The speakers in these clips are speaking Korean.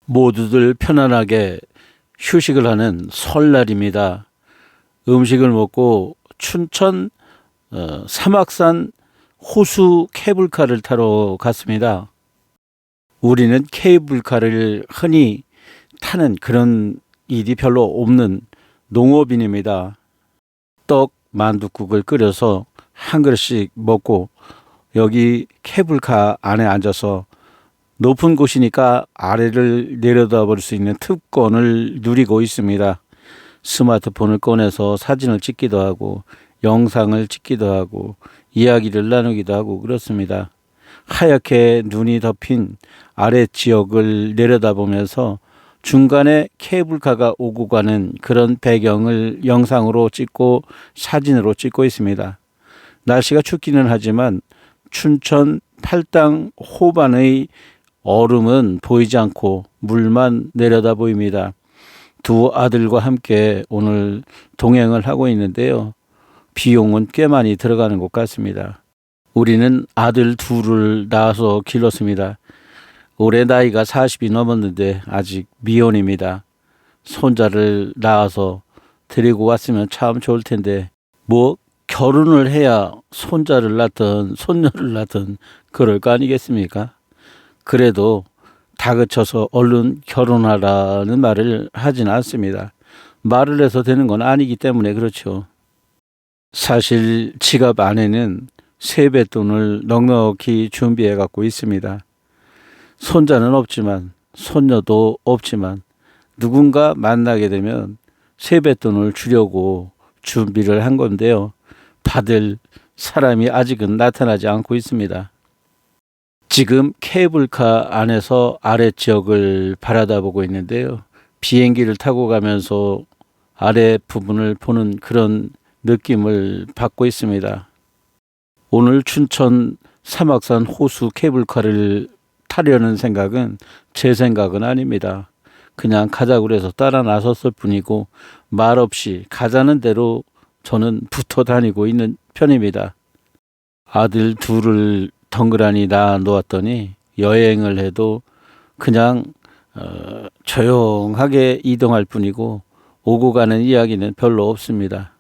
모두들 편안하게 휴식을 하는 설날입니다. 음식을 먹고 춘천 사막산 호수 케이블카를 타러 갔습니다. 우리는 케이블카를 흔히 타는 그런 일이 별로 없는 농업인입니다. 떡, 만둣국을 끓여서 한 그릇씩 먹고 여기 케이블카 안에 앉아서 높은 곳이니까 아래를 내려다볼 수 있는 특권을 누리고 있습니다. 스마트폰을 꺼내서 사진을 찍기도 하고 영상을 찍기도 하고 이야기를 나누기도 하고 그렇습니다. 하얗게 눈이 덮인 아래 지역을 내려다보면서 중간에 케이블카가 오고 가는 그런 배경을 영상으로 찍고 사진으로 찍고 있습니다. 날씨가 춥기는 하지만 춘천 팔당 호반의 얼음은 보이지 않고 물만 내려다 보입니다. 두 아들과 함께 오늘 동행을 하고 있는데요. 비용은 꽤 많이 들어가는 것 같습니다. 우리는 아들 둘을 낳아서 길렀습니다. 올해 나이가 40이 넘었는데 아직 미혼입니다. 손자를 낳아서 데리고 왔으면 참 좋을 텐데 뭐 결혼을 해야 손자를 낳든 손녀를 낳든 그럴 거 아니겠습니까? 그래도 다그쳐서 얼른 결혼하라는 말을 하진 않습니다. 말을 해서 되는 건 아니기 때문에 그렇죠. 사실 지갑 안에는 세뱃돈을 넉넉히 준비해 갖고 있습니다. 손자는 없지만 손녀도 없지만 누군가 만나게 되면 세뱃돈을 주려고 준비를 한 건데요. 받을 사람이 아직은 나타나지 않고 있습니다. 지금 케이블카 안에서 아래 지역을 바라다보고 있는데요. 비행기를 타고 가면서 아래 부분을 보는 그런 느낌을 받고 있습니다. 오늘 춘천 사막산 호수 케이블카를 타려는 생각은 제 생각은 아닙니다. 그냥 가자고 해서 따라 나섰을 뿐이고 말없이 가자는 대로 저는 붙어 다니고 있는 편입니다. 아들 둘을 덩그러니 낳아 놓았더니 여행을 해도 그냥 조용하게 이동할 뿐이고 오고 가는 이야기는 별로 없습니다.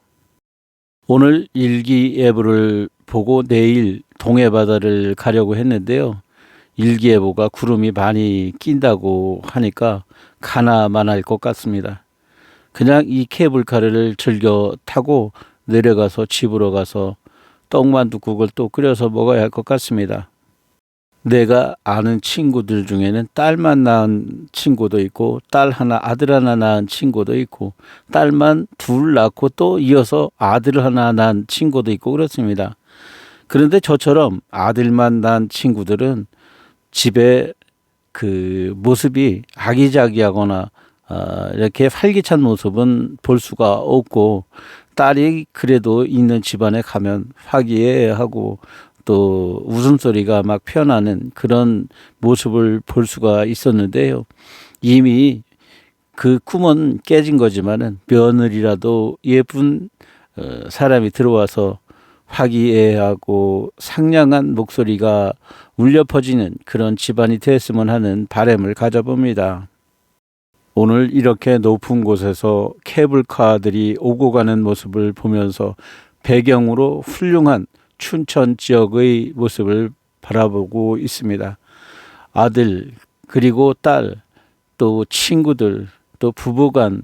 오늘 일기예보를 보고 내일 동해바다를 가려고 했는데요. 일기예보가 구름이 많이 낀다고 하니까 가나만할 것 같습니다. 그냥 이 케이블카를 즐겨 타고 내려가서 집으로 가서 떡만둣국을 또 끓여서 먹어야 할 것 같습니다. 내가 아는 친구들 중에는 딸만 낳은 친구도 있고 딸 하나 아들 하나 낳은 친구도 있고 딸만 둘 낳고 또 이어서 아들 하나 낳은 친구도 있고 그렇습니다. 그런데 저처럼 아들만 낳은 친구들은 집에 그 모습이 아기자기하거나 이렇게 활기찬 모습은 볼 수가 없고 딸이 그래도 있는 집안에 가면 화기애애하고 또 웃음소리가 막 피어나는 그런 모습을 볼 수가 있었는데요. 이미 그 꿈은 깨진 거지만은 며느리라도 예쁜 사람이 들어와서 화기애애하고 상냥한 목소리가 울려 퍼지는 그런 집안이 됐으면 하는 바람을 가져봅니다. 오늘 이렇게 높은 곳에서 케이블카들이 오고 가는 모습을 보면서 배경으로 훌륭한 춘천 지역의 모습을 바라보고 있습니다. 아들 그리고 딸 또 친구들 또 부부간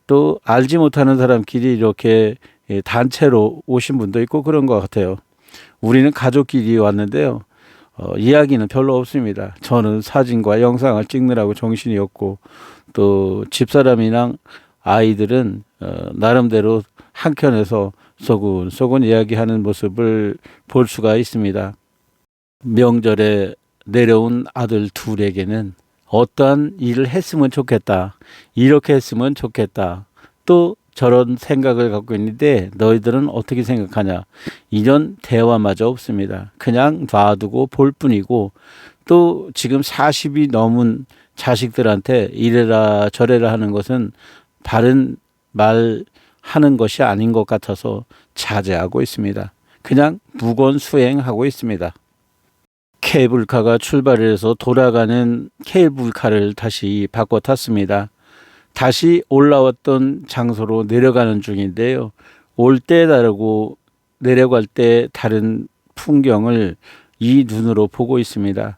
또 알지 못하는 사람끼리 이렇게 단체로 오신 분도 있고 그런 것 같아요. 우리는 가족끼리 왔는데요. 이야기는 별로 없습니다. 저는 사진과 영상을 찍느라고 정신이 없고 또 집사람이랑 아이들은 나름대로 한켠에서 소곤소곤 이야기하는 모습을 볼 수가 있습니다. 명절에 내려온 아들 둘에게는 어떠한 일을 했으면 좋겠다. 이렇게 했으면 좋겠다. 또 저런 생각을 갖고 있는데 너희들은 어떻게 생각하냐. 이런 대화마저 없습니다. 그냥 놔두고 볼 뿐이고 또 지금 40이 넘은 자식들한테 이래라 저래라 하는 것은 바른 말 하는 것이 아닌 것 같아서 자제하고 있습니다. 그냥 무건 수행하고 있습니다. 케이블카가 출발해서 돌아가는 케이블카를 다시 바꿔 탔습니다. 다시 올라왔던 장소로 내려가는 중인데요. 올 때 다르고 내려갈 때 다른 풍경을 이 눈으로 보고 있습니다.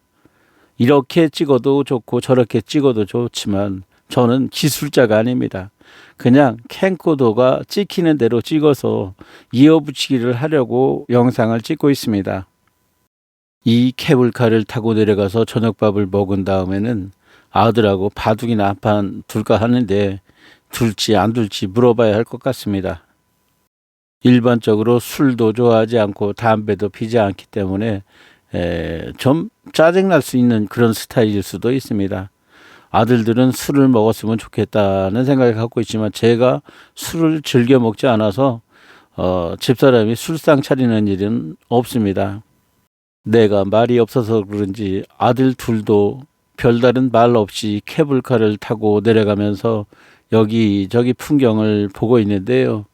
이렇게 찍어도 좋고 저렇게 찍어도 좋지만 저는 기술자가 아닙니다. 그냥 캠코더가 찍히는 대로 찍어서 이어붙이기를 하려고 영상을 찍고 있습니다. 이 케이블카를 타고 내려가서 저녁밥을 먹은 다음에는 아들하고 바둑이나 한 판 둘까 하는데 둘지 안 둘지 물어봐야 할 것 같습니다. 일반적으로 술도 좋아하지 않고 담배도 피지 않기 때문에 좀 짜증날 수 있는 그런 스타일일 수도 있습니다. 아들들은 술을 먹었으면 좋겠다는 생각을 갖고 있지만 제가 술을 즐겨 먹지 않아서 집사람이 술상 차리는 일은 없습니다. 내가 말이 없어서 그런지 아들 둘도 별다른 말 없이 케이블카를 타고 내려가면서 여기저기 풍경을 보고 있는데요.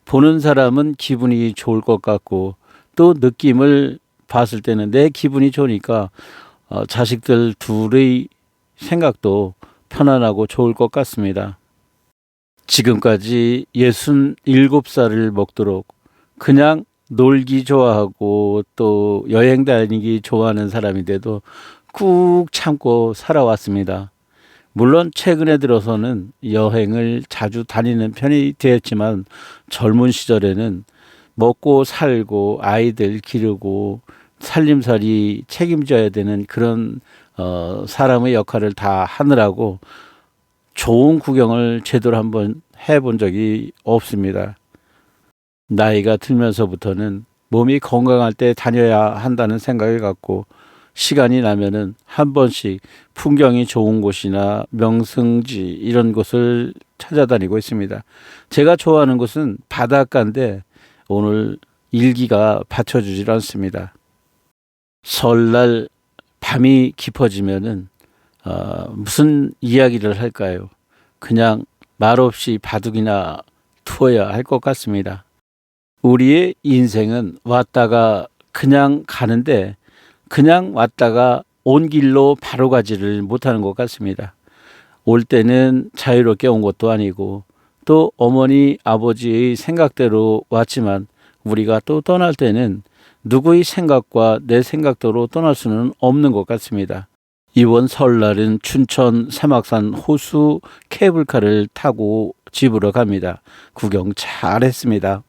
보는 사람은 기분이 좋을 것 같고 또 느낌을 봤을 때는 내 기분이 좋으니까 자식들 둘의 생각도 편안하고 좋을 것 같습니다. 지금까지 67살을 먹도록 그냥 놀기 좋아하고 또 여행 다니기 좋아하는 사람인데도 꾹 참고 살아왔습니다. 물론 최근에 들어서는 여행을 자주 다니는 편이 되었지만 젊은 시절에는 먹고 살고 아이들 기르고 살림살이 책임져야 되는 그런 사람의 역할을 다 하느라고 좋은 구경을 제대로 한번 해본 적이 없습니다. 나이가 들면서부터는 몸이 건강할 때 다녀야 한다는 생각을 갖고 시간이 나면은 한 번씩 풍경이 좋은 곳이나 명승지 이런 곳을 찾아다니고 있습니다. 제가 좋아하는 곳은 바닷가인데 오늘 일기가 받쳐주질 않습니다. 설날 밤이 깊어지면은 무슨 이야기를 할까요? 그냥 말없이 바둑이나 두어야 할 것 같습니다. 우리의 인생은 왔다가 그냥 가는데 그냥 왔다가 온 길로 바로 가지를 못하는 것 같습니다. 올 때는 자유롭게 온 것도 아니고 또 어머니 아버지의 생각대로 왔지만 우리가 또 떠날 때는 누구의 생각과 내 생각대로 떠날 수는 없는 것 같습니다. 이번 설날은 춘천 사막산 호수 케이블카를 타고 집으로 갑니다. 구경 잘했습니다.